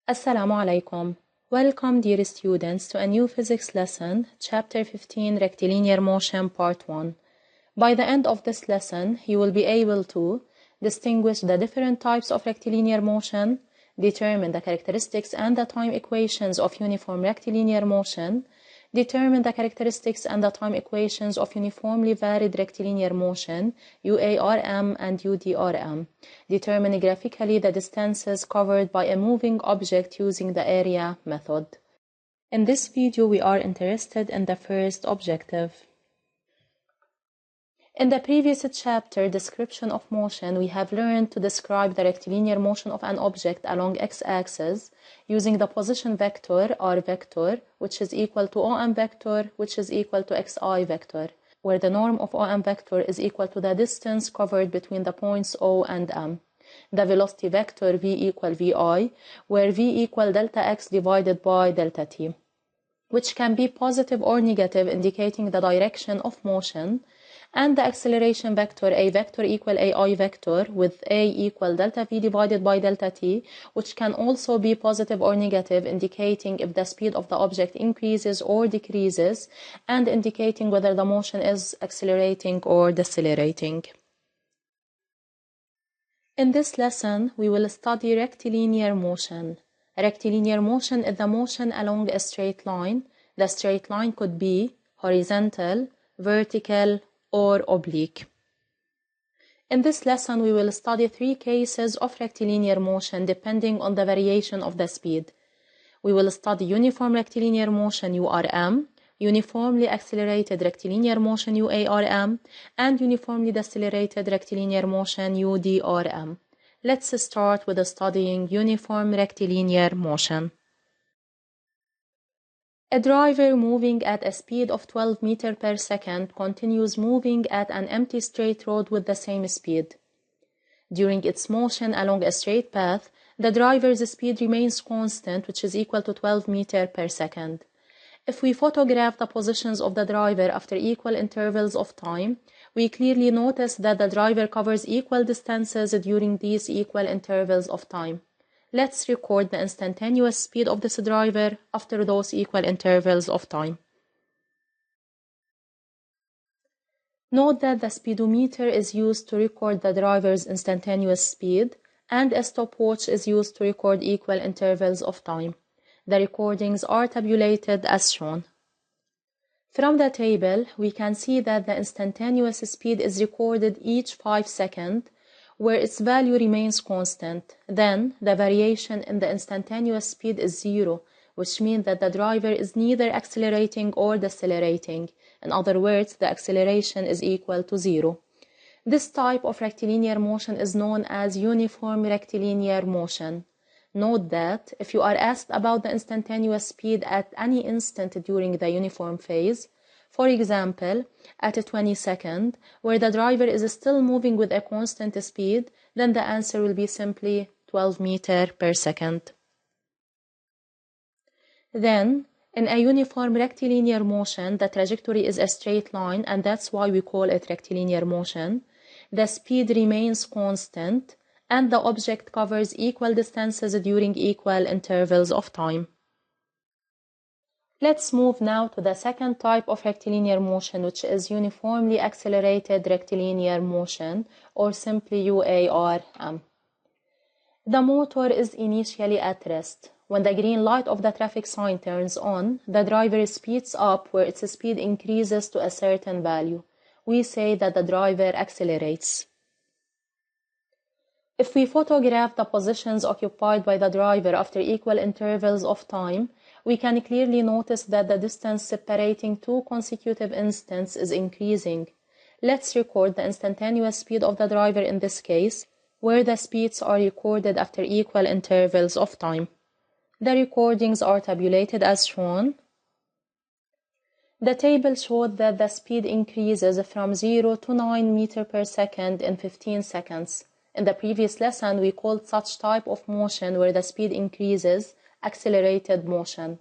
Assalamu alaikum. Welcome, dear students, to a new physics lesson, Chapter 15, Rectilinear Motion, Part 1. By the end of this lesson, you will be able to distinguish the different types of rectilinear motion, determine the characteristics and the time equations of uniform rectilinear motion, determine the characteristics and the time equations of uniformly varied rectilinear motion, UARM and UDRM. Determine graphically the distances covered by a moving object using the area method. In this video, we are interested in the first objective. In the previous chapter, Description of Motion, we have learned to describe the rectilinear motion of an object along x-axis using the position vector, r vector, which is equal to OM vector, which is equal to xi vector, where the norm of OM vector is equal to the distance covered between the points O and M. The velocity vector v equal vi, where v equal delta x divided by delta t, which can be positive or negative, indicating the direction of motion, and the acceleration vector a vector equal ai vector with a equal delta v divided by delta t, which can also be positive or negative, indicating if the speed of the object increases or decreases, and indicating whether the motion is accelerating or decelerating. In this lesson, we will study rectilinear motion. Rectilinear motion is the motion along a straight line. The straight line could be horizontal, vertical, or oblique. In this lesson, we will study 3 cases of rectilinear motion depending on the variation of the speed. We will study uniform rectilinear motion URM, uniformly accelerated rectilinear motion UARM, and uniformly decelerated rectilinear motion UDRM. Let's start with studying uniform rectilinear motion. A driver moving at a speed of 12 meters per second continues moving at an empty straight road with the same speed. During its motion along a straight path, the driver's speed remains constant, which is equal to 12 meters per second. If we photograph the positions of the driver after equal intervals of time, we clearly notice that the driver covers equal distances during these equal intervals of time. Let's record the instantaneous speed of this driver after those equal intervals of time. Note that the speedometer is used to record the driver's instantaneous speed, and a stopwatch is used to record equal intervals of time. The recordings are tabulated as shown. From the table, we can see that the instantaneous speed is recorded each 5 seconds, where its value remains constant. Then, the variation in the instantaneous speed is 0, which means that the driver is neither accelerating or decelerating. In other words, the acceleration is equal to 0. This type of rectilinear motion is known as uniform rectilinear motion. Note that if you are asked about the instantaneous speed at any instant during the uniform phase, for example, at 20 seconds, where the driver is still moving with a constant speed, then the answer will be simply 12 meters per second. Then, in a uniform rectilinear motion, the trajectory is a straight line, and that's why we call it rectilinear motion. The speed remains constant, and the object covers equal distances during equal intervals of time. Let's move now to the second type of rectilinear motion, which is uniformly accelerated rectilinear motion, or simply UARM. The motor is initially at rest. When the green light of the traffic sign turns on, the driver speeds up where its speed increases to a certain value. We say that the driver accelerates. If we photograph the positions occupied by the driver after equal intervals of time, we can clearly notice that the distance separating 2 consecutive instants is increasing. Let's record the instantaneous speed of the driver in this case, where the speeds are recorded after equal intervals of time. The recordings are tabulated as shown. The table showed that the speed increases from 0 to 9 meters per second in 15 seconds. In the previous lesson, we called such type of motion where the speed increases accelerated motion.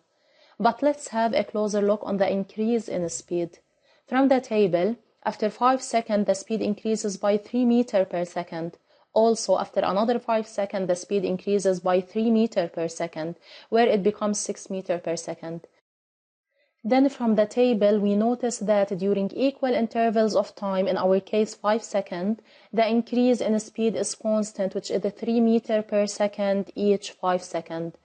But let's have a closer look on the increase in speed. From the table, after 5 seconds, the speed increases by 3 meters per second. Also, after another 5 seconds, the speed increases by 3 meters per second, where it becomes 6 meters per second. Then from the table, we notice that during equal intervals of time, in our case 5 seconds, the increase in speed is constant, which is 3 meters per second each 5 seconds.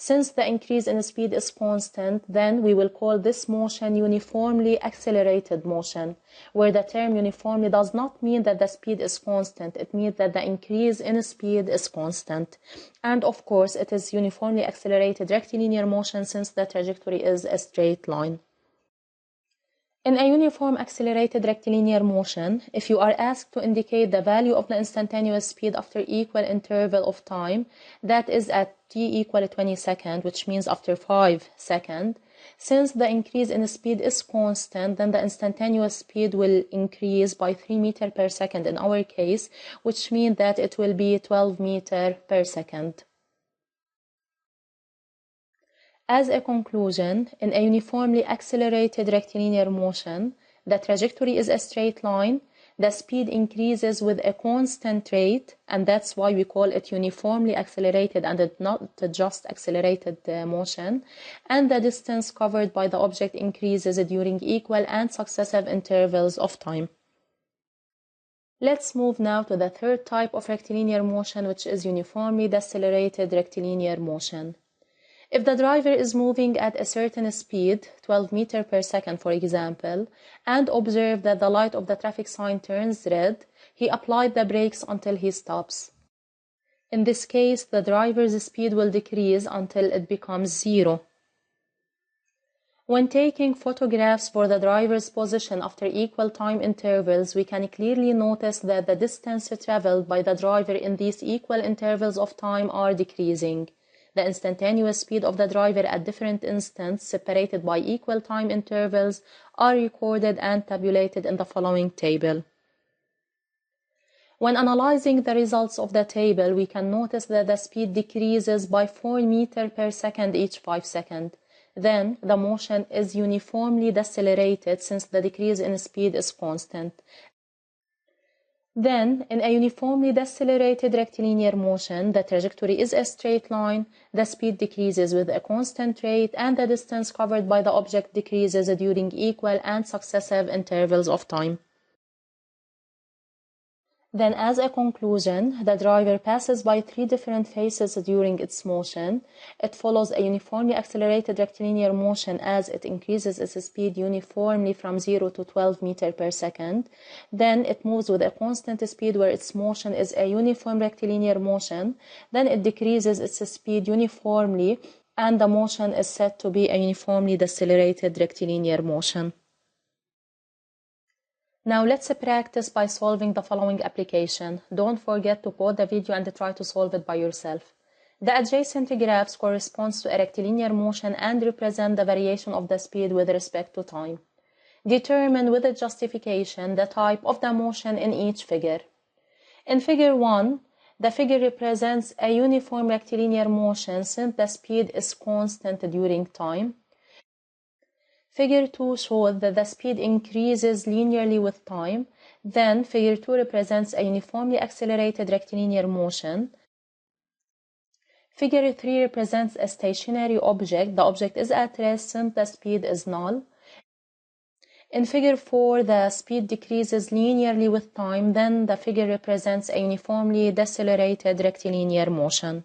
Since the increase in speed is constant, then we will call this motion uniformly accelerated motion, where the term uniformly does not mean that the speed is constant. It means that the increase in speed is constant. And of course, it is uniformly accelerated rectilinear motion since the trajectory is a straight line. In a uniform accelerated rectilinear motion, if you are asked to indicate the value of the instantaneous speed after equal interval of time, that is at t equal 20 seconds, which means after 5 seconds, since the increase in speed is constant, then the instantaneous speed will increase by 3 meters per second in our case, which means that it will be 12 meters per second. As a conclusion, in a uniformly accelerated rectilinear motion, the trajectory is a straight line, the speed increases with a constant rate, and that's why we call it uniformly accelerated and not just accelerated motion, and the distance covered by the object increases during equal and successive intervals of time. Let's move now to the third type of rectilinear motion, which is uniformly decelerated rectilinear motion. If the driver is moving at a certain speed, 12 meters per second for example, and observe that the light of the traffic sign turns red, he applied the brakes until he stops. In this case, the driver's speed will decrease until it becomes 0. When taking photographs for the driver's position after equal time intervals, we can clearly notice that the distance traveled by the driver in these equal intervals of time are decreasing. The instantaneous speed of the driver at different instants, separated by equal time intervals, are recorded and tabulated in the following table. When analyzing the results of the table, we can notice that the speed decreases by 4 meters per second each 5 seconds. Then, the motion is uniformly decelerated since the decrease in speed is constant. Then, in a uniformly decelerated rectilinear motion, the trajectory is a straight line, the speed decreases with a constant rate, and the distance covered by the object decreases during equal and successive intervals of time. Then, as a conclusion, the driver passes by 3 different phases during its motion. It follows a uniformly accelerated rectilinear motion as it increases its speed uniformly from 0 to 12 meters per second. Then it moves with a constant speed where its motion is a uniform rectilinear motion. Then it decreases its speed uniformly and the motion is said to be a uniformly decelerated rectilinear motion. Now let's practice by solving the following application. Don't forget to pause the video and try to solve it by yourself. The adjacent graphs correspond to a rectilinear motion and represent the variation of the speed with respect to time. Determine with a justification the type of the motion in each figure. In figure 1, the figure represents a uniform rectilinear motion since the speed is constant during time. Figure 2 shows that the speed increases linearly with time. Then, figure 2 represents a uniformly accelerated rectilinear motion. Figure 3 represents a stationary object. The object is at rest since the speed is null. In figure 4, the speed decreases linearly with time. Then, the figure represents a uniformly decelerated rectilinear motion.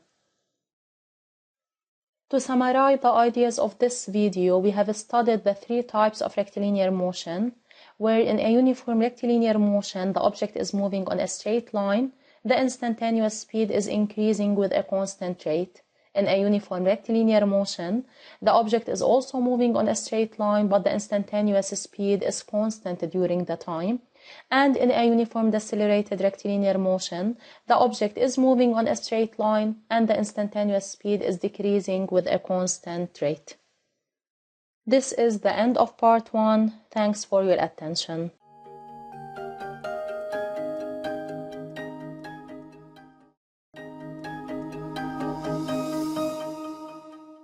To summarize the ideas of this video, we have studied the 3 types of rectilinear motion, where in a uniform rectilinear motion, the object is moving on a straight line, the instantaneous speed is increasing with a constant rate. In a uniform rectilinear motion, the object is also moving on a straight line, but the instantaneous speed is constant during the time. And in a uniform decelerated rectilinear motion, the object is moving on a straight line and the instantaneous speed is decreasing with a constant rate. This is the end of part 1. Thanks for your attention.